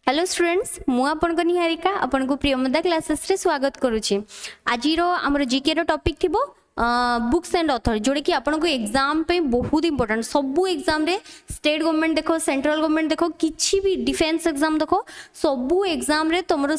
Hello students मु आपन निहारिका आपन को प्रियमदा क्लासेस रे स्वागत करूची। आज आमर जीके रो टॉपिक थिबो बुक्स एंड ऑथर जोड़े कि आपन को एग्जाम पे बहुत इंपोर्टेंट सबू एग्जाम रे स्टेट गवर्नमेंट देखो सेंट्रल गवर्नमेंट देखो किछि भी डिफेंस एग्जाम देखो सबू एग्जाम रे तुमरो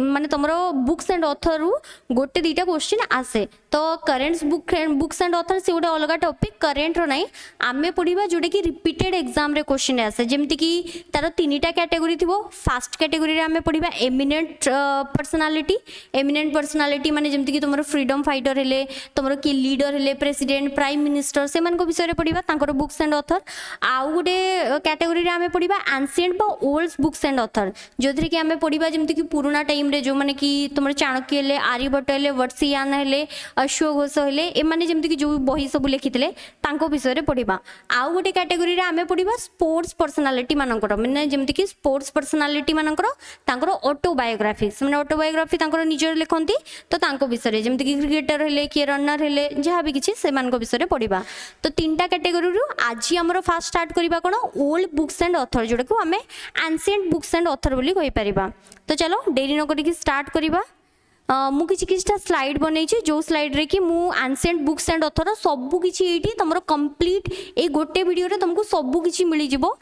माने तुमरो बुक्स एंड ऑथर रु गोटे दीटा क्वेश्चन आसे। तो करेंट बुक्स एंड ऑथर से गोटे अलग टॉपिक करेंट रो नाही आमे पढिबा जोडे कि रिपीटेड एग्जाम रे क्वेश्चन आसे जेमति कि तार तीनटा कैटेगरी थिबो। फर्स्ट कैटेगरी रे आमे पढिबा एमिनेंट पर्सनालिटी माने जेमति कि तुमरो फ्रीडम फाइटर हेले तुमरो कि लीडर हेले प्रेसिडेंट प्राइम मिनिस्टर से मान को विषय रे पढिबा तांकर बुक्स एंड ऑथर। आउ गोटे कैटेगरी रे आमे पढिबा एंशिएंट बा ओल्ड बुक्स एंड ऑथर जोथरे कि आमे पढिबा जेमति कि पुराना टाइम रे जो माने कि तुमरो चाणक्य हेले आर्यभट्ट हेले वत्सियान हेले अश्व घोष हेले ए माने जेमति कि जो बही सब लिखितले तांको विषय रे पढिबा। आउ गोटे कैटेगरी रे आमे पढिबा स्पोर्ट्स पर्सनालिटी मानकर माने जेमति कि स्पोर्ट्स पर्सनालिटी मानकर तांकर ऑटोबायोग्राफी माने ऑटोबायोग्राफी तांकर निजर लिखंती तो तांको विषय रे जेमति कि क्रिकेटर हेले कि रनर हेले जहाँ भी किसी से मान को विषय रे पढिबा। तो तीनटा कैटेगरी रु आज हमर फास्ट स्टार्ट करिबा कोन ओल्ड बुक्स एंड ऑथर जोडे को हमें एंशिएंट बुक्स एंड ऑथर बोली कहि परिबा। तो चलो देरी न करी स्टार्ट करिबा। मु किछि स्लाइड बनै छी जो स्लाइड रे कि मु एंशिएंट बुक्स एंड ऑथर सबु किछि एठी तमरो कंप्लीट ए गोटे वीडियो रे तुमको सबु किछि मिली जिवो।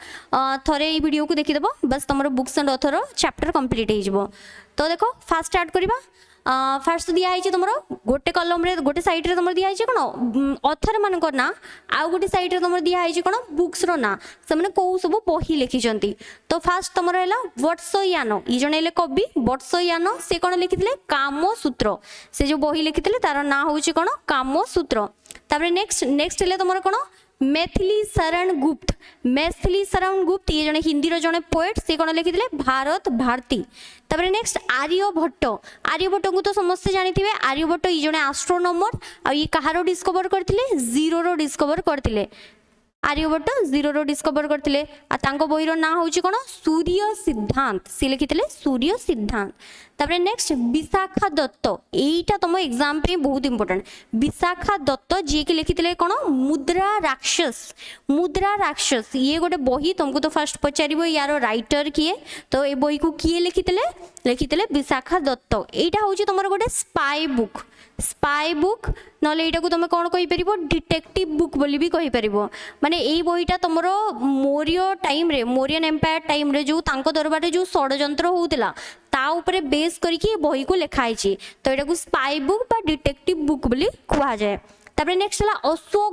थरे ए वीडियो को देखि देबो बस तमरो books and author chapter complete हे जिवो। तो देखो फास्ट स्टार्ट करिबा। फास्ट दिया है तुम गोटे कलम रे गोटे साइड रे तुम दिया है कौन ऑथर मान ना आउ गोटे साइड रे तुम दिया है कौन बुक्स रो ना से मैंने कौ सब बही लिखिं। तो फास्ट तुम है वत्सयान ये जन कवि वत्सयान से कौन लिखिते कामसूत्र से जो बही लिखिते तार ना हूँ कौन कामसूत्र। तापर नेक्स्ट तुम कौन मैथिली शरण गुप्त ये जने हिंदी रो जने पोएट से कौन लिखिते भारत भारती। तापर नेक्स्ट आर्यभट्ट को तो समस्ते जानिथिबे आर्यभट्ट ये जने एस्ट्रोनॉमर आ ये कहारो डिस्कवर करथिले जीरो रो डिस्कवर करथिले आर्यभट्ट जीरो रो डिस्कवर करथिले आ तांको बही रो ना होउची कोन सूर्य सिद्धांत से लिखिथिले सूर्य सिद्धांत। तापर नेक्स्ट विशाखा दत्त एटा तुम एग्जाम पे बहुत इंपोर्टेंट विशाखा दत्त जी के लिखिथिले कोन मुद्रा राक्षस ये गोटे बही तुमको तो फर्स्ट पचारिबो यार राइटर किए तो ए बही को किए लिखिथिले विशाखा दत्त। एटा होउची तुमर गोटे स्पाई बुक नले एटा को तुम कौन कहि परिबो डिटेक्टिव बुक बोली भी कहि परिबो। माने एई बहीटा तुमरो मौर्यन एम्पायर टाइम रे जो तांको दरबार रे जो षडयंत्र होउतिला ता ऊपर बेस करके बही को लिखाई छी तो एटा को स्पाई बुक बा डिटेक्टिव बुक बोली कहा जाए। तापर नेक्स्ट हला अश्व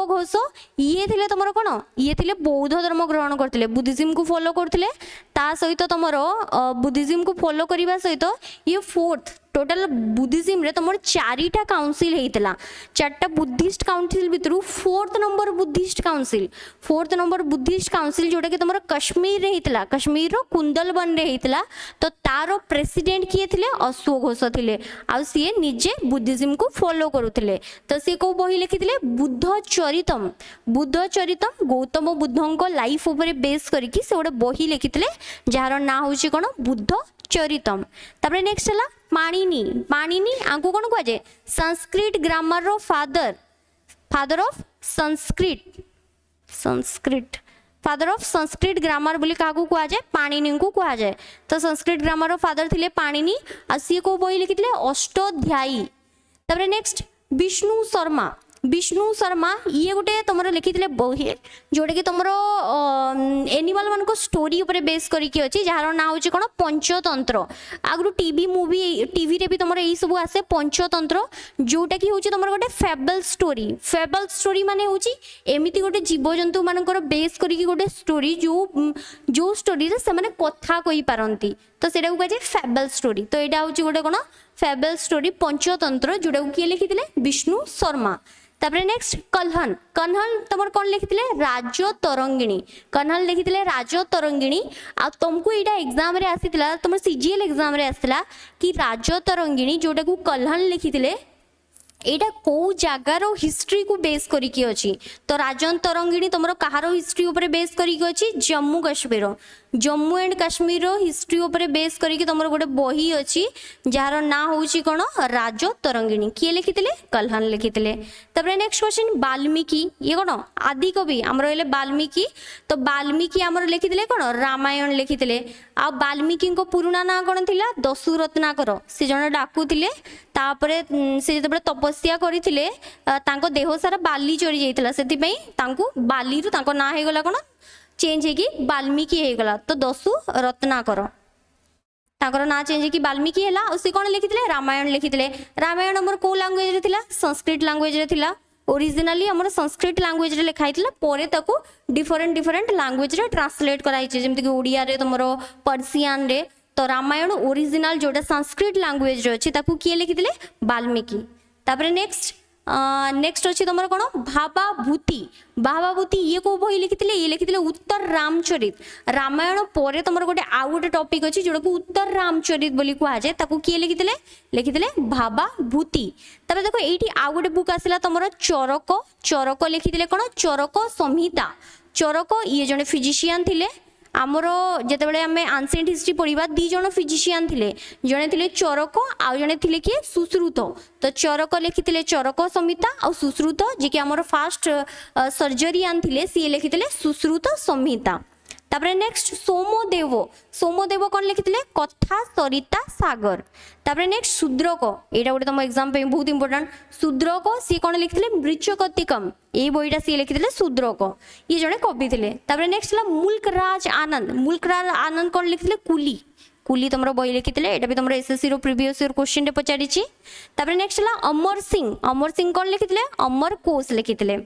घोष ये थिले तुमरो कोन ये थिले बौद्ध धर्म ग्रहण करथिले बुद्धिज्म को फॉलो करथिले ता सहित तुमरो बुद्धिज्म को फॉलो करिबा सहित ये फोर्थ टोटल बुद्धिज्म रे तुमर चारिटा काउंसिल हेइतला चारटा बुद्धिस्ट काउंसिल भितरु फोर्थ नंबर बुद्धिस्ट काउंसिल जोटा कि तुमर कश्मीर रे हेइतला कश्मीर रो कुंदलबन रे हेइतला तो तारो प्रेसिडेंट किए थिले अश्व घोष थिले आ सिए निजे बुद्धिज्म को फॉलो करूथिले। तो से को बही लिखिथिले बुद्ध चरितम गौतम बुद्धंको लाइफ ऊपर बेस करके से गोटे बही लिखिथिले जार ना होउची कोन बुद्ध चरितम। तापर नेक्स्ट हला पाणिनि आंको कोन कह जाए संस्कृत ग्रामर रो फादर ऑफ संस्कृत ग्रामर बोली काकू कह जाए पाणिनि को कह जाए। तो संस्कृत ग्रामर रो फादर थिले पाणिनि आ सी को बही लिखिथिले अष्टाध्यायी। तापर नेक्स्ट विष्णु शर्मा ये गोटे तुम लिखिते बही जोटा कि तुम एनिमल मान को स्टोरी ऊपर बेस करके अच्छी जार ना हूँ कौन पंचतंत्र आगु टीवी रे भी तुम यही सब आसे पंचतंत्र जोटा कि हूँ तुम गोटे फेबल स्टोरी माने हूँ एमती गोटे जीवजंतु मानकर बेस करके गोटे स्टोरी जो स्टोरी रे से माने कथा कहि पारंती तो सेटा को कहे फेबल स्टोरी। तो यहाँ हूँ गोटे कौन फेबल स्टोरी पंचतंत्र जोटा को किए लिखिते विष्णु शर्मा। तापर नेक्स्ट कन्हल तुम कौन लिखिते राजतरंगिणी कन्हल लिखिते राजतरंगिणी आ तुमको यहाँ एग्जाम रे आसीतिला तुम सीजीएल एग्जाम रे आसीतिला कि राजतरंगिणी जोटा को कन्हल लिखिते एटा को जगार हिस्ट्री को बेस करके अच्छी। तो राजतरंगिणी तुम कहार हिस्ट्री ऊपर बेस करके अच्छी जम्मू जम्मू एंड काश्मीर हिस्ट्री उपरे बेस करके तुम गोटे बही अच्छी जार ना हूँ कौन राज तरंगिणी किए लिखिते कल्हान लिखिते। तापर नेक्स्ट क्वेश्चन वाल्मीकि ये कौन आदि कवि आम रही वाल्मीकि तो वाल्मीकि आम लिखिते कौन रामायण लिखिते। आ वाल्मीकि पुराणा ना कौन थी दस्यु रत्नाकर से जन डाकुले तापरे से जो तपस्या करते देह सारा बाली चढ़ी जाता से बाली रु ना हो गला कौन चेंज होगी वाल्मीकि हो गला तो दस्यु रत्नाकर ताकर ना चेंज होगी वाल्मीकि है और सी कौन लिखिते रामायण लिखिते। रामायण आमर कौ लांगुएज रे संस्कृत लांगुएज रे ओरिजिनाली आमर संस्कृत लांगुएज रे लिखाई परे ताको डिफरेंट डिफरेंट लांगुएज रे ट्रांसलेट कराई जेमति कि ओडिया रे तुमर पर्सियान रे तो रामायण ओरिजिनल जोटा संस्कृत लांगुएज रे अछि ताकू किए लिखिते वाल्मीकि। तापर नेक्स्ट अच्छी तुम कौन भावाभूति भावाभूति ये को बही लिखिते ये लिखिते उत्तर रामचरित रामायण पर तुम गोटे आउ गोटे टॉपिक अच्छी जोटा को उत्तर रामचरित बोली कह जाए ताकू किए लिखिते लिखिते भावाभूति। तब देखो ये आउ गोटे बुक आसला तुम चरक चरक लिखिते कौन चरक संहिता चरक ये जड़े फिजिशियन थिले आमर जिते आम आंसिएंट हिस्ट्री पढ़ा दी जन फिजिशियन थिले जड़े थे चरक आउ जड़े थे किए सुश्रुत तो चरक लिखिते चरक संहिता और सुश्रुत जी कि आमर फास्ट सर्जरीआन थे सी लिखिते सुश्रुत संहिता। तापर नेक्स्ट सोमदेव सोमदेव कौन लिखिते कथा सरिता सागर। तापर नेक्स्ट शूद्रक यहाँ गोटे तुम एग्जाम बहुत इंपोर्टेंट शूद्रक सी कौन लिखिते मृच्छकतिकम ये बहीटा सी लिखिते शूद्रक ये जड़े कवि थे। तापर नेक्स्ट मुल्कराज आनंद कौन लिखिते कुली कुली तुम बही लिखिते यहाँ भी तुम एसएससी प्रीवियस ईयर क्वेश्चन पचारि। नेक्स्ट अमर सिंह कौन लिखिते अमर कोश लिखिते।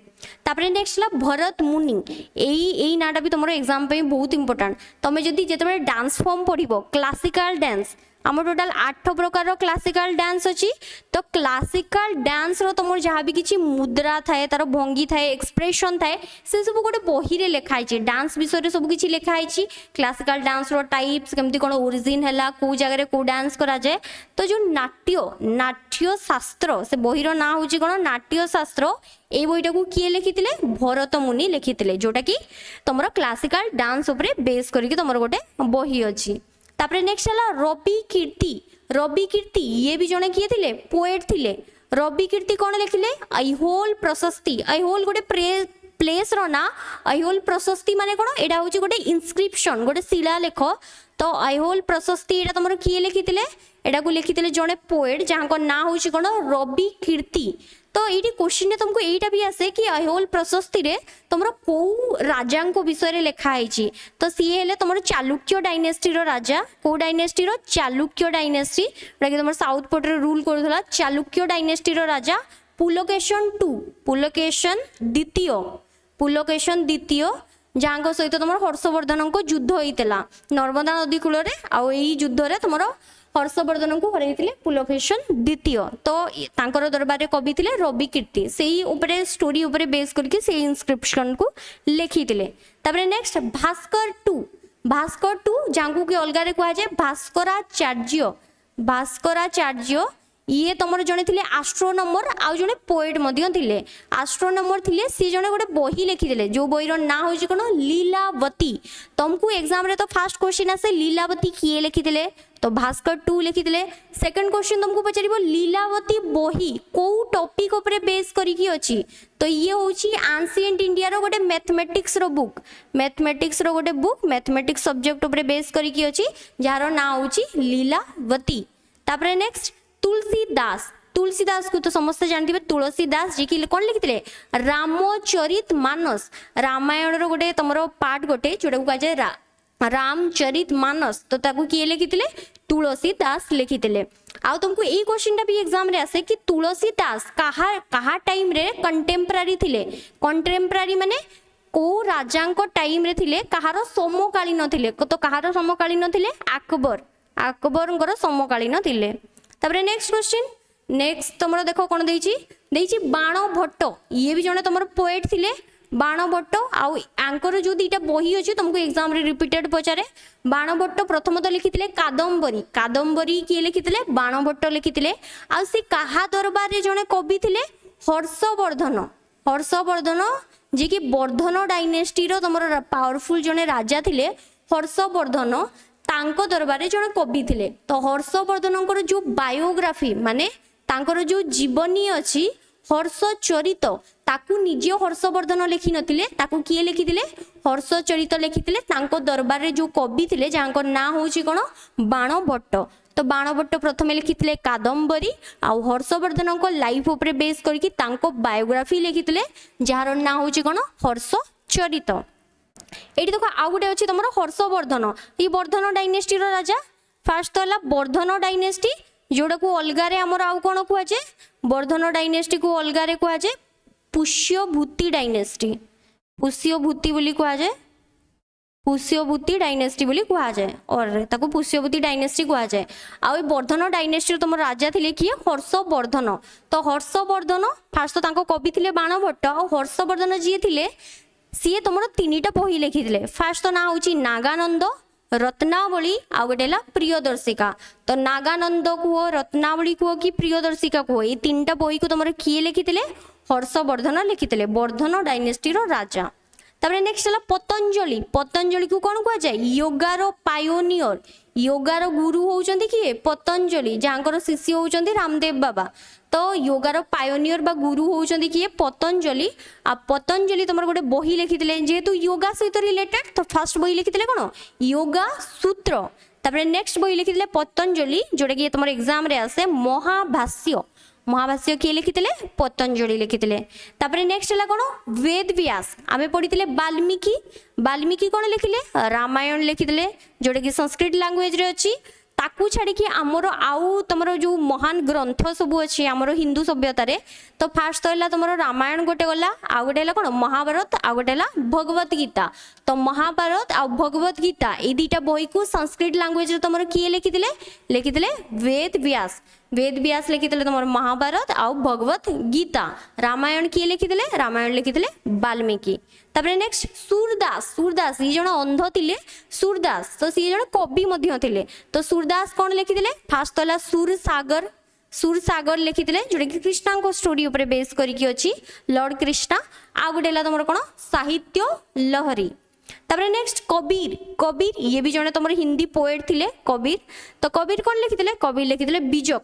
नेक्स्ट भरत मुनि यही नाटा भी तुम एग्जाम बहुत इंपोर्टेंट तुम जदि जिते डांस फॉर्म पढ़ क्लासिकल डांस आम टोटाल 8 प्रकार क्लासिकल डांस अच्छी तो क्लासिकल डांस रो तुम जहाँ भी किसी मुद्रा थाए तार भंगी थाए एक्सप्रेशन थाए से सब गोटे बही रे लिखाई डांस विषय सब किसी लिखाई क्लासिकल डांस रो टाइप्स केमती कौन ओरिजिन है कौ जगह कौ डांस करा जाए तो जो नाट्य शास्त्र से बही ना हूँ कौन नाट्य शास्त्र ये बहीटा को किए लिखिते भरत मुनि लिखिते जोटा कि तुम क्लासिकल डांस उपरे बेस करके तुम गोटे बही अच्छी। तापरे नेक्स्ट है रवि कीर्ति ये भी जड़े किए थे पोएट थे रवि कीर्ति कौन लिखिले ऐहोल प्रशस्ति ऐहोल गोटे प्लेस रो ना ऐहोल प्रशस्ति माने कौन यहाँ हूँ गोटे इनस्क्रिप्शन गोटे शिलालेख तो ऐहोल प्रशस्ति यहाँ तुम किए लिखिते यहाँ को लिखिते जड़े पोएट जहाँ ना हूँ कौन रवि कीर्ति। तो ये क्वेश्चन तुमको यहीटा भी आसे कि ऐहोल प्रशस्ति रे तुम कौ राजा विषय रे लिखाई तो सी हेले तुम चालुक्य डायनेस्टी रो राजा कौ डायनेस्टी रो चालुक्य डायनेस्टी जोटा कि तुम साउथ पोर्ट रे रूल करूला चालुक्य डायनेस्टी रो राजा पुलकेशन द्वितीय जहाँ सहित तुम हर्षवर्धन को युद्ध होता नर्मदा नदी कूल युद्ध रे तुम हर्षवर्धन को हरई पुलकेशन द्वितीय तो तांकर दरबार कवि थे रवि कीर्ति से ही स्टोरी उपरे बेस करके से इनस्क्रिप्शन को लिखिते। तापर नेक्स्ट भास्कर टू जहाँ कि अलग कह जाए भास्कराचार्य ये तुम जड़े थे एस्ट्रोनॉमर आउ जड़े पोएट थे एस्ट्रोनॉमर थे सी जड़े गोटे बही लिखिते जो बहीर ना हूँ कौन लीलावती तुमको एग्जाम रे तो फास्ट क्वेश्चन आसे लीलावती किए लिखिते तो भास्कर टू लिखिते। सेकंड क्वेश्चन तुमको पचार लीलावती बही कौ टॉपिक उपरे बेस करके अच्छी तो ये हूँ एंशिएंट इंडिया रो गोटे मैथमेटिक्स रो गोटे बुक मैथमेटिक्स सब्जेक्ट उपरे बेस करके अच्छी जार ना हूँ लीलावती। तापर नेक्स्ट तुलसीदास को तो समस्त जानते तुलसीदास जी की कौन लिखिते रामचरित मानस रामायण रो गोटे तुम पार्ट गोटे जोटा को कह जाए रामचरित मानस तो ताकू किए लिखिते तुलसीदास लिखिते। आउ तुमको यही क्वेश्चन भी एग्जाम रे आसे कि तुलसीदास कहा टाइम रे कंटेम्परारी थिले कंटेम्परारी माने को राजा टाइम रे थिले कहार समकालीन थिले तो कहार समकालीन थिले अकबर समकालीन थिले। तापर नेक्स्ट क्वेश्चन नेक्स्ट तुम देख कौन देइछि बाण भट्ट ये भी जड़े तुम पोएट थे बाण भट्ट आंकर जो दीटा बही अच्छी तुमको एग्जाम रे रिपीटेड पचारे बाण भट्ट प्रथम तो लिखिते कादम्बरी किए लिखिते बाण भट्ट लिखिते आ सी कहा दरबार रे जड़े कवि थे हर्षवर्धन जी कि वर्धन डायनेस्टी रो तुम पावरफुल जड़े राजा थे हर्षवर्धन तांको दरबार जड़े कवि थिले। तो हर्षवर्धन जो बायोग्राफी माने तांकर जो जीवनी अच्छी हर्षचरित ताकू निजे हर्षवर्धन लिखि नथिले, ताकू किए लिखिथिले हर्षचरित लिखिथिले। तांको दरबार रे जो कवि थिले जांको ना होची कोन बाणभट्ट। तो बाणभट्ट प्रथमे लिखिथिले कादम्बरी आ हर्षवर्धन को लाइफ ऊपर बेस करके तांको बायोग्राफी लिखिथिले जार ना होची कोन हर्षचरित। एठी देखो आ गुटे अछि तमरो हर्षवर्धन, ई वर्धन डायनेस्टी रो राजा। फास्ट तो हला वर्धन डायनेस्टी जोड़ा को अलगारे आमर आउ कौन कहुए वर्धन डायनेस्टी को अलगारे कहुए पुष्यभूति डायनेस्टी। पुष्यभूति बोली कहुए, पुष्यभूति डायनेस्टी बोली कहुए और ताको पुष्यभूति डायनेस्टी कहुए। आ वर्धन डायनेस्टी तुम राजा थिले किए हर्षवर्धन। तो हर्षवर्धन फास्ट तो तांको कवि थिले बाणभट्ट और हर्षवर्धन जी थिले सी तुम तीनटा बही लिखिथिले। फास्ट तो ना होची नागानंद, रत्नावली आ गोटे प्रियदर्शिका। तो नागानंद कुह, रत्नावली कुह कि प्रियदर्शिका कुह, ये तीनटा बही को तुम किए लिखिथिले हर्षवर्धन लिखिथिले, वर्धन डायनेस्टी रो राजा। तापर नेक्स्ट है पतंजलि। पतंजलि को कौन कह जाए योगार पायोनियर, योगार गुरु होउचंदी किए पतंजलि, जहाँकर शिष्य होउचंदी रामदेव बाबा। तो योगार पायोनियर बा गुरु होउचंदी किए पतंजलि। आ पतंजलि तुम गोटे बही लिखिथिले जेहेतु योगा सहित रिलेटेड। तो फर्स्ट बही लिखिथिले कौन योगा सूत्र। तापर नेक्स्ट बही लिखिथिले पतंजलि जोटा कि तुम एग्जाम रे आसे महाभाष्य। महाभाष्य किए लिखिथिले पतंजलि लिखिथिले। तापर नेक्स्ट है कौन वेद व्यास। आमे पढ़िथिले वाल्मीकि। वाल्मीकि कौन लिखिले रामायण लिखिथिले जोटा कि संस्कृत लैंग्वेज रे अछि। ताकू छाड़ी कि आमर आउ तुमर जो महान ग्रंथ सब अच्छी आमर हिंदू सभ्यता रे। तो फास्ट तो तुम रामायण गोटे गला, आ गोटे कौन महाभारत, आ गोटे भगवत गीता। तो महाभारत आ भगवत गीता ये दुईटा बही को संस्कृत लैंग्वेज रे तुम किए लिखिथिले लिखिथिले वेद व्यास। वेद व्यास लिखिथिले तुम महाभारत आ भगवत गीता। रामायण किए लिखिथिले रामायण लिखिथिले वाल्मीकि। तापर नेक्स्ट सूरदास। सूरदास ये जन अंध थिले सूरदास। तो सी जन कवि मध्य थिले। तो सूरदास कौन लिखिथिले फास्ट तो सूर सागर। सूर सागर लिखिथिले जोटा कि कृष्णा को स्टोरी ऊपर बेस करके अछि लॉर्ड कृष्णा। आ गोटे तुम कौन साहित्य लहरी। तापर नेक्स्ट कबीर। कबीर ये भी जने तुम हिंदी पोएट थिले कबीर। तो कबीर कौन लिखिथिले कबीर लिखिथिले बीजक।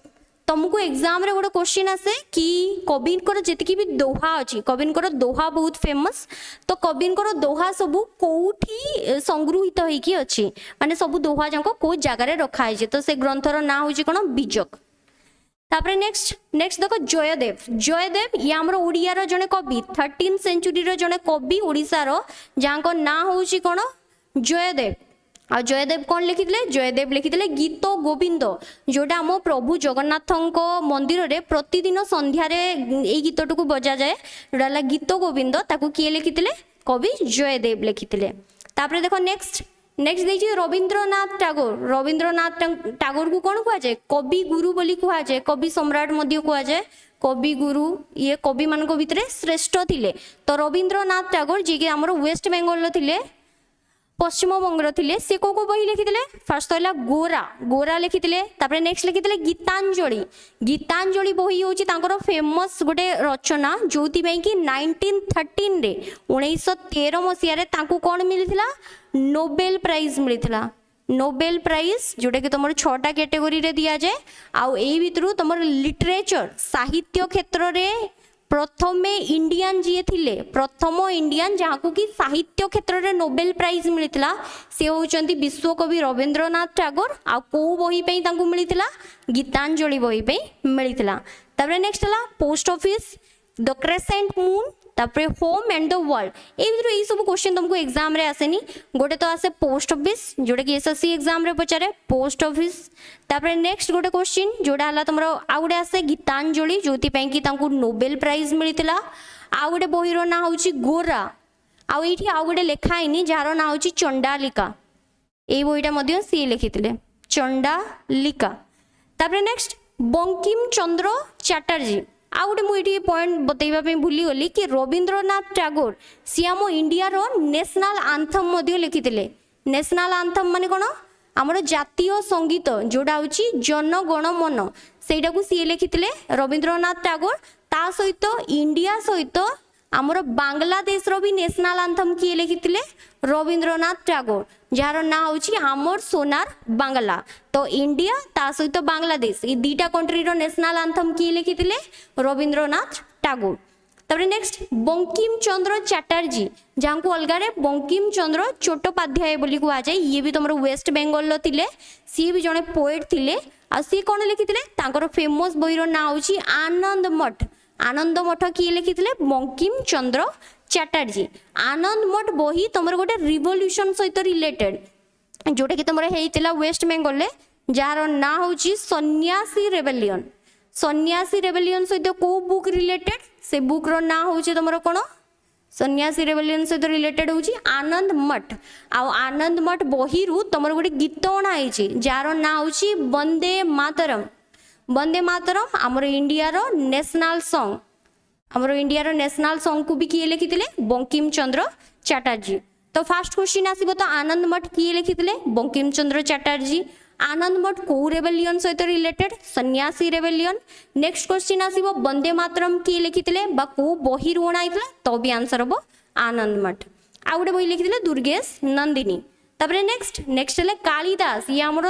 तुमको एग्जाम रे गोटे क्वेश्चन आसे कि कबीर को जितकी भी दोहा अच्छी कबीर को दोहा बहुत फेमस। तो कबीर को दोहा सबू कौटी संगृहित होइकी अच्छी माने सबू दोहा जाक को जगार रखाई। तो से ग्रंथर ना होची कोन बीजक। तापर नेक्स्ट देखो जयदेव। जयदेव ये आमर ओडियार जने कवि 13th सेंचुरी रो जने कवि ओडिशार जहाँ ना होची कोन जयदेव। आ जयदेव कौन लिखिथिले जयदेव लिखिथिले गीत गोविंद जोटा आम प्रभु जगन्नाथ मंदिर रे प्रतिदिन संध्या रे ए गीतटू को बजा जाए जोटा गीत गोविंद। ताकू किए लिखिथिले कवि जयदेव लिखिथिले। तापर देखो नेक्स्ट देखिए रविंद्रनाथ टागोर। रविंद्रनाथ टागोर को कौन कह जाए कवि गुरु बोली कह जाए, कवि सम्राट मध्य कह जाए कवि गुरु। ये कवि मान भितर श्रेष्ठ थिले। तो रविंद्रनाथ टागोर जी के आमर वेस्ट बेंगल थिले पश्चिम बंगर थिले से को बही लिखिथिले फास्ट तो गोरा। गोरा लिखिथिले। तापर नेक्स्ट लिखिथिले गीतांजलि। गीतांजलि बही होची तांकर फेमस गोटे रचना जोति पई कि 1913 रे 1913 मसिया रे तांको कोन मिलिथिला नोबेल प्राइज मिलिथिला। नोबेल प्राइज जोटा कि तुम 6टा कैटेगरी रे दिया जाए। आउ एई भितरु तुम लिटरेचर साहित्य क्षेत्र रे प्रथमे इंडियन जी थिले प्रथम इंडियन जहाँ को कि साहित्य क्षेत्र में नोबेल प्राइज मिलता से होचंती विश्वकवि रविंद्रनाथ टागोर। आ को बही पे तांको मिलता गीतांजलि बही पे मिलता। तापर नेक्स्ट है post office the crescent moon तापर होम एंड द वर्ल्ड। ये सब क्वेश्चन तुमको एग्जाम रे आसेनी। गोटे तो आसे पोस्ट ऑफिस जोटा कि एसएससी एग्जाम रे पचारे पोस्ट ऑफिस। तापर नेक्स्ट गोटे क्वेश्चन जोटा हला तुमरो आ गोटे आसे गीतांजलि जोति पई कि तांको नोबेल प्राइज मिलता। आ गोटे बहीर ना होची गोरा। आ एठी आ गोटे लेखा आईनी जार ना होची चंडालिका। ए बहीटा मध्य सी लिखिथिले चंडालिका। तापर नेक्स्ट बंकिम चंद्र चैटर्जी। आ गोटे मुझे पॉइंट बतैबा भूली गली कि रविंद्रनाथ टागोर सी आम इंडिया रो नेशनल आंथम मध्य लिखिथिले। नेशनल आंथम माने कोन आमर जातीय संगीत जोड़ा होची जन गण मन सेटा को सी लिखिथिले रविंद्रनाथ टागोर। ता सहित इंडिया सहित आमर बांग्लादेश रो भी नेशनल आंथम किए लिखिथिले रविंद्रनाथ टैगोर जार ना होची आमर सोनार बांग्ला। तो इंडिया ता सहित बांग्लादेश ये दुईटा कंट्री रो नेशनल आंथम किए लिखिथिले रविंद्रनाथ टैगोर। तापर नेक्स्ट बंकिम चंद्र चैटर्जी जहाँ को अलगारे बंकिम चंद्र चट्टोपाध्याय बोली कुआ जाए ये भी तुम वेस्ट बेंगल लो थिले सी भी जने पोएट थिले आ सी कोन लिखिथिले तांकर फेमस बही रो ना होची आनंद मठ। आनंद मठ किए लिखिथिले बंकिम चंद्र चैटर्जी। आनंद मठ बही तुमर गोटे रिवोल्यूशन सहित रिलेटेड जोटा कि तुम होता वेस्ट बेंगल में जार ना होची सन्यासी रेबेलियन। सन्यासी रेबेलियन सहित को बुक रिलेटेड से बुक रो ना होची तुमर कोन सन्यासी रेबेलियन सहित रिलेटेड होची आनंद मठ। आनंद मठ बही रु तुमर गोटे गीत अणा होची जार ना होची वंदे मातरम। वंदे मातरम आमर इंडिया रो नेशनल सॉन्ग। आमर इंडिया रो नेशनल सॉन्ग को भी किए लिखिथिले बंकिम चंद्र चैटर्जी। तो फास्ट क्वेश्चन आसीबो तो आनंद मठ किए लिखिथिले बंकिम चंद्र चैटर्जी। आनंद मठ को रेबेलियन सहित रिलेटेड सन्यासी rebellion. Next question आसीबो Vande Mataram किए लिखिथिले बा को बही रू अणाइथिला तो भी आंसर हबो आनंद मठ। आ गुटे बही लिखिथिले दुर्गेश नंदिनी। तापरे नेक्स्ट है कालिदास ये आमर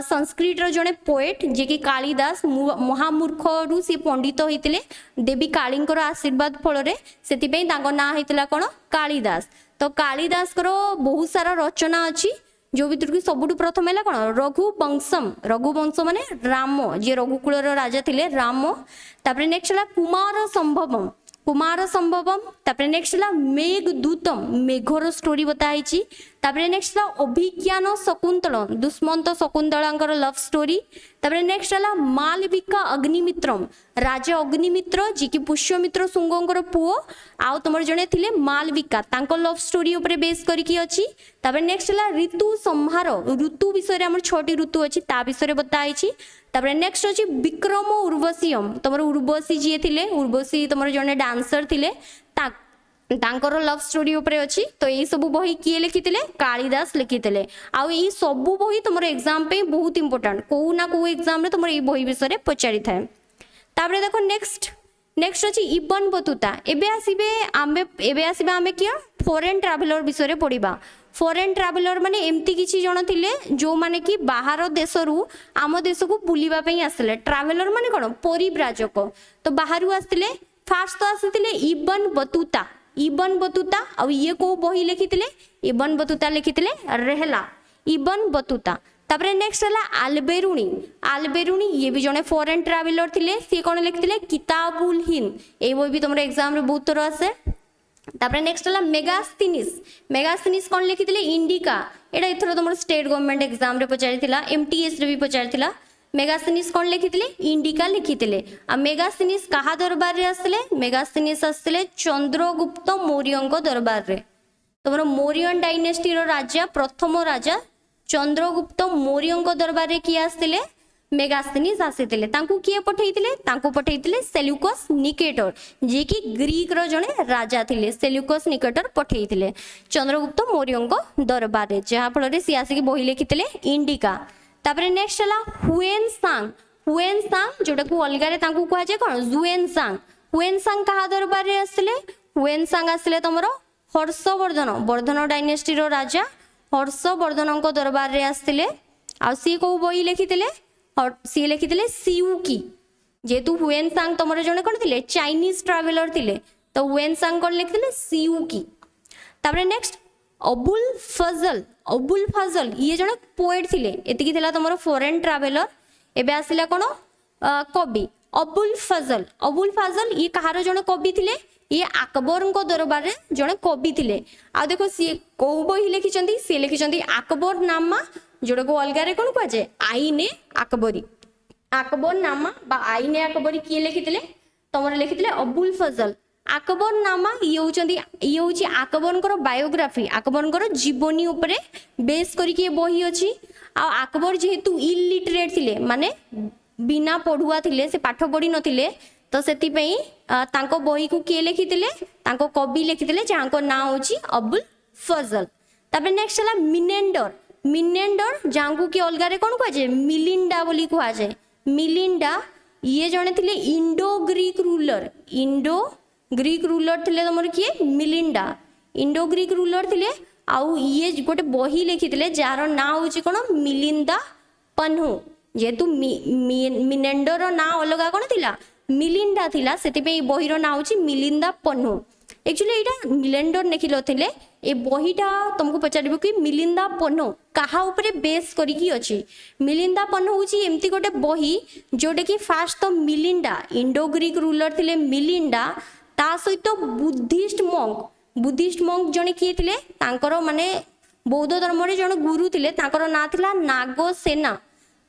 संस्कृत रो जने पोएट जे कि कालिदास महामूर्ख रु सी पंडित होइतिले देवी कालींकर आशीर्वाद फल रे सेति पई तांको ना होइतिला कोन कालिदास। तो कालिदास करो बहुत सारा रचना अछि जो भीतर की सबुठु प्रथम है कौन रघुवंशम। रघुवंश माने राम जे रघुकुल राजा थिले राम। तापरे नेक्स्ट है कुमार संभवम। कुमार संभवम। तापरे नेक्स्ट है मेघदूतम मेघर स्टोरी बताई। तापरे नेक्स्ट है अभिज्ञान शकुंतल दुष्मंत शकुंतलांकर लव स्टोरी। तापरे नेक्स्ट है मालविका अग्निमित्रम राजा अग्निमित्र जी की पुष्यमित्र शुंगंकर पुओ आउ तुम जने थिले मालविका तांको लव स्टोरी ऊपर बेस करके अछि। तापरे नेक्स्ट है ऋतु संहार ऋतु विषय हमर 6टी ऋतु अछि ता विषय बताई। तापरे नेक्स्ट अछि विक्रम उर्वशीयम तुमर उर्वशी जी थिले उर्वशी तुमर जने डांसर थिले तांकर लव स्टोरी ऊपर अछि। तो ये सब बही किए लिखिथिले कालिदास लिखिथिले। आउ ई सब बही तुमर एग्जाम पे बहुत इंपोर्टेंट को ना को एग्जाम रे तुमर ई बही विषय पचारि थाए। तापरे देखो नेक्स्ट अछि इबन बतुता। एबे आसीबे आमे किया फॉरेन ट्रैवलर विषय पढ़िबा। फॉरेन ट्रैवलर माने एमती किछि जण थिले जो माने कि बाहर देशरू आम देश को बुलिबा पई आसले। ट्रैवलर माने कोन परिव्राजक। तो बाहरु आसले फास्ट तो आसीथिले इबन बतुता। इबन बतुता और ये को बही लिखिथिले इबन बतुता लिखिथिले रहला इबन बतुता। तापरे नेक्स्ट है आलबेरुनी। आलबेरुनी ये भी जने फॉरेन ट्रैवलर थिले सी कोन लिखिथिले किताबुल हिंद। ए बही भी तुमरे एग्जाम रे बहुत थर आसे। तापरे नेक्स्ट है मेगास्थनीस। मेगास्थनीस कोन लिखिथिले इंडिका। एटा इथरो तुमर स्टेट गवर्नमेंट एग्जाम रे पचारिथिला एमटीएस रे भी पचारिथिला। मेगास्थनीस कौन लिखिथिले इंडिका लिखिथिले। आ मेगास्थनीस कहा दरबार रे आसले मेगास्थनीस आसले चंद्रगुप्त मौर्यंक दरबार रे। तुमर मौर्यन डायनेस्टी रो राजा प्रथम राजा चंद्रगुप्त मौर्यंक दरबार रे किए आसले मेगास्थनीस आसीथिले। तांकू किए पठेइथिले तांकू पठेइथिले सेल्यूकस निकेटर जे कि ग्रीक रो जने राजा थिले। सेल्यूकस निकेटर पठेइथिले चंद्रगुप्त मौर्यंक दरबार रे जहा फल रे सी आसी बही लिखिथिले इंडिका। तापरे नेक्स्ट है हुएन सांग। हुएन सांग जोटा को अलगारे तांकू कहा जाय कोन जुएन सांग। हुएन सांग कहा दरबार रे आसले हुएन सांग आसले तुमर हर्षवर्धन वर्धन डायनेस्टी रो राजा हर्षवर्धन को दरबार रे आसले। आ सी को बही लिखिथिले सी लिखिथिले सियुकी। जेतु हुएन सांग तुमर जने कोन थिले चाइनीज ट्रैवलर थिले तो हुएन सांग कोन लिखिथिले सियुकी। तापरे नेक्स्ट अबुल फजल ये जने पोएट थिले एतिकी थिला तुमर फॉरेन ट्रैवलर। एबे आसिला कोन कवि अबुल फजल ये कहार जने कवि थिले ये अकबर को दरबार रे जने कवि थिले। आ देखो सी को बही लिखिचंदी सी लिखिचंदी अकबर नामा जोड़ा को अलगा रे कोन कह जाय आईने अकबरी। अकबर नामा बा आईने अकबरी किए लिखिथिले तुमर लिखिथिले अबुल फजल। अकबर नामा ये होची अकबर बायोग्राफी अकबर जीवनी उपरे बेस करके बही अच्छी। आ अकबर जेहेतु इलिटरेट थिले माने बिना पढ़ुआ थिले से पाठ पढ़ी नथिले तो सेति पई तांको बही को किए लिखिथिले तांको कवि लिखिथिले जहाँको ना होची अबुल फजल। तापर नेक्स्ट है मिनेंडर जहाँको कि अलगा रे कोन कह जाय मिलिंडा बोली कह जाय। मिलिंडा ये जने थिले Indo Greek ruler Indo Greek ruler थिले तुमर किए मिलिंडा इंडो ग्रीक रूलर थिले आउ ये गोटे बही लिखिथिले जार ना होची कोन मिलिंदा पन्हु जेतु मिनेंडर ना अलगा कोन थिला मिलिंडा थिला सेति बहीर ना होची मिलिंदा पन्हु एक्चुअली एटा मिलेंडर लिखिलो थिले ए बहीटा तुमको पचारिबो कि मिलिंदा पन्हु कहा ऊपर बेस करिकी अछि मिलिंदा पन्हु होची एमती गोटे बही जोटे कि फास्ट तो मिलिंडा इंडो ग्रीक रूलर थिले मिलिंडा ता सहित बुद्धिस्ट मंक जने किए थिले तांकर माने बौद्ध धर्म रे जने गुरु थिले तांकर ना थिला नागसेना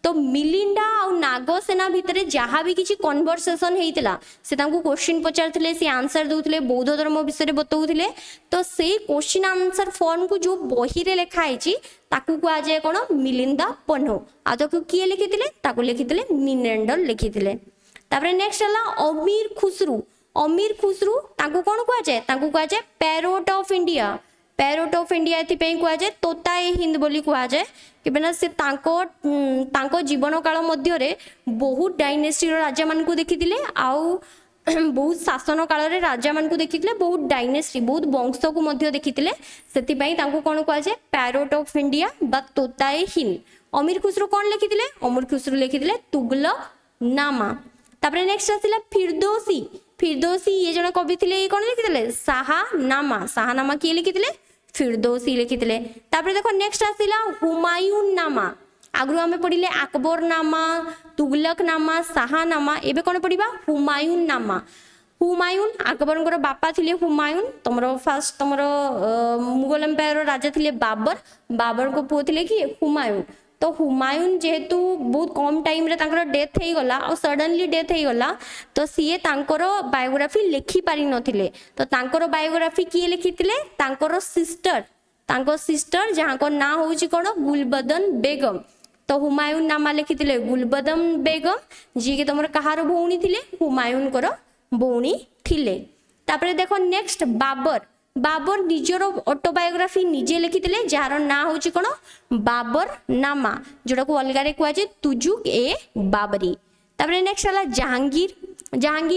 तो मिलिंडा और नागसेना भितर जहाँ भी किसी कन्वर्सेशन होता से क्वेश्चन पचार सी आंसर दौले बौद्ध धर्म विषय बताऊे तो से क्वेश्चन आंसर फॉर्म को जो बही रे लिखाई कह जाए कौन मिलिंदा पन्हु आ किए लिखी लिखी मिनेंडर लिखी नेक्स्ट है अमीर खुसरू कौन कह जाए पैरोट ऑफ इंडिया ये कह जाए तोताए हिंद बोली कह जाए कि से तांको जीवन काल मध्य बहुत डायनेस्टी राजा मान को देखी आउ बहुत शासन काल रे राजा मान को देखी बहुत डायनेस्टी बहुत वंश को मध्य देखी से कौन कह जाए पैरोट ऑफ इंडिया बा तोताए हिंद अमीर खुसरू कौन लिखी अमीर खुसरू लिखी तुगलक नामा तापरे नेक्स्ट आसिला फिरदौसी ये जन कवि थे कौन लिखी शाहनामा किए लिखी फिरदौसी लिखी देखो नेक्स्ट आसिला हुमायून नामा आगु आम पढ़ले अकबर नामा तुगलक नामा शाहनामा एबे कौन पढ़ा हुमायून नामा हुमायून अकबर बापा थिले हुमायून तुम फास्ट तुम मुगल एम्पायर राजा थिले बाबर को पुओ थिले कि हुमायून तो हुमायून जेहेतु बहुत कम टाइम रे तांकर डेथ हो गला और सडनली डेथ हो गला तो सीए तांकर बायोग्राफी लिखि पारि नथिले तो तांकर बायोग्राफी किए लिखिथिले तांकर सिस्टर जहाँ को ना होउची कोन गुलबदन बेगम तो हुमायून नामा लिखिथिले गुलबदन बेगम जी के तुमर कहार भौणी थिले हुमायून कर भौणी थिले तापरे देखो नेक्स्ट बाबर निजर ऑटोबायोग्राफी निजे लिखिथिले जार ना होची कोन बाबर नामा जोटा को अलग रे कह जाए तुजुक ए बाबरी तापरे नेक्स्ट हला जहांगीर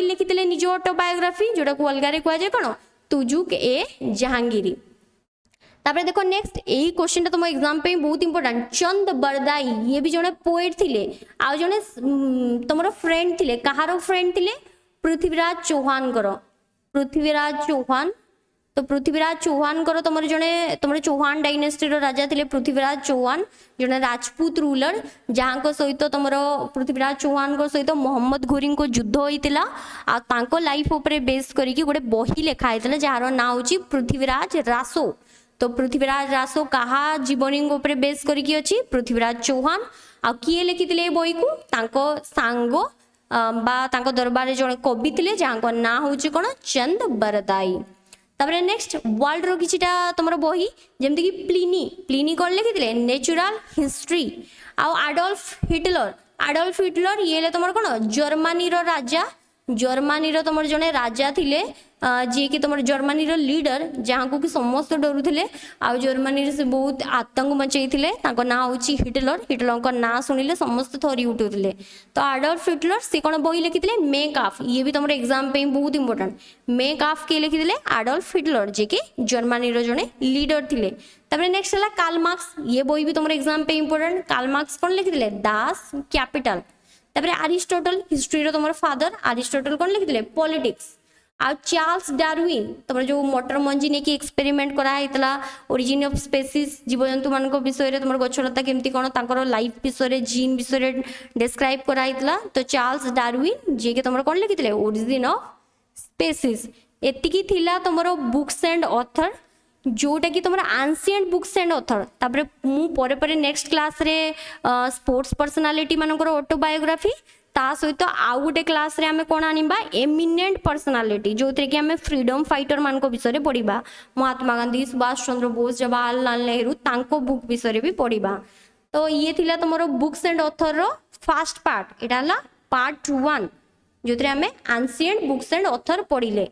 लिखिथिले निज ऑटोबायोग्राफी जोटा को अलग रे कह जाए कोन तुजुक ए जहांगीरी तापरे देखो नेक्स्ट यही क्वेश्चन तुम एग्जाम पे बहुत इंपोर्टेंट चंद बरदाई ये भी जने पोएट थिले आ जने तुमरो फ्रेंड थिले कहारो फ्रेंड थिले पृथ्वीराज चौहान तो पृथ्वीराज चौहान कर तुम जड़े तुम चौहान डायनेस्टी राजा थे पृथ्वीराज चौहान जड़े राजपूत रूलर जहाँ सहित तुम पृथ्वीराज चौहान सहित मोहम्मद घोरी को युद्ध होता आ लाइफ उपर बेस करके गोटे बही लिखाई जार ना हूँ पृथ्वीराज रासो तो पृथ्वीराज रासो कहा जीवनी उपर बेस करके अच्छी पृथ्वीराज चौहान आ किए लिखी बही को सांग बा दरबार जड़े कवि थे जहाँ ना हूँ कौन चंद बरदाई तापरे नेक्स्ट वर्ल्ड रो किछिटा तुमर बही जेमति कि प्लिनी कौन लिखिथिले नेचुरल हिस्ट्री आउ आडोल्फ हिटलर ये तुम कौन जर्मनी रो राजा जर्मनी रो तुम जने राजा थिले जी कि तुम जर्मनी रो लीडर जहाँ को कि समस्त डरुले आउ जर्मनी से बहुत आतंक मचैथिले ताको ना होची हिटलर को ना सुनिले समस्त थरी उठुले तो आडोल्फ हिटलर से कौन बही लिखिथिले मेक ऑफ ये भी तुम एग्जाम पे बहुत इंपोर्टेंट मेक ऑफ के लिखिथिले आडोल्फ हिटलर जे कि जर्मनी रो जने लीडर थिले तापरे नेक्स्ट हला कार्ल मार्क्स ये बही भी तुम एग्जाम पे इंपोर्टेंट कार्ल मार्क्स कौन लिखिथिले दास कैपिटल तापरे अरिस्टोटल हिस्ट्री रो तुम फादर अरिस्टोटल कौन लिखिथिले पॉलिटिक्स आ चार्ल्स डार्विन तुम जो मटर मंजी नहीं कि एक्सपेरिमेंट कराइला ओरिजिन ऑफ स्पेसीज जीवजंतु मान विषय तुम गछलता केमती कौन तांकर लाइफ विषय जीन विषय डिस्क्राइब कराइला तो चार्ल्स डार्विन जी के तुम कौन लिखिथिले ओरिजिन ऑफ स्पेसीज एतिकी थिला तुम बुक्स एंड ऑथर जोटा कि तुम एंशिएंट बुक्स एंड ऑथर तापरे मु परे नेक्स्ट क्लास रे स्पोर्ट्स पर्सनालिटी मानकर ऑटोबायोग्राफी ता सहित आउ गोटे क्लास रे आमे कोन आनिबा एमिनेंट पर्सनालिटी जो कि आमे फ्रीडम फाइटर मान को विषय पढ़ा महात्मा गांधी सुभाष चंद्र बोस जवाहरलाल नेहरू तांको बुक विषय भी पढ़ा तो ये थिला तुमरो बुक्स एंड ऑथर रो फर्स्ट पार्ट एटा हला पार्ट 1 जो आमे एंशिएंट बुक्स एंड ऑथर पढ़िले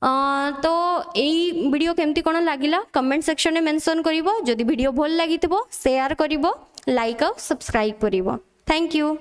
तो यही वीडियो केमती कौन लगिला कमेंट सेक्शन में मेंशन करिवो जदि वीडियो भल लागिथिबो शेयर करिवो लाइक और सब्सक्राइब करिवो थैंक यू।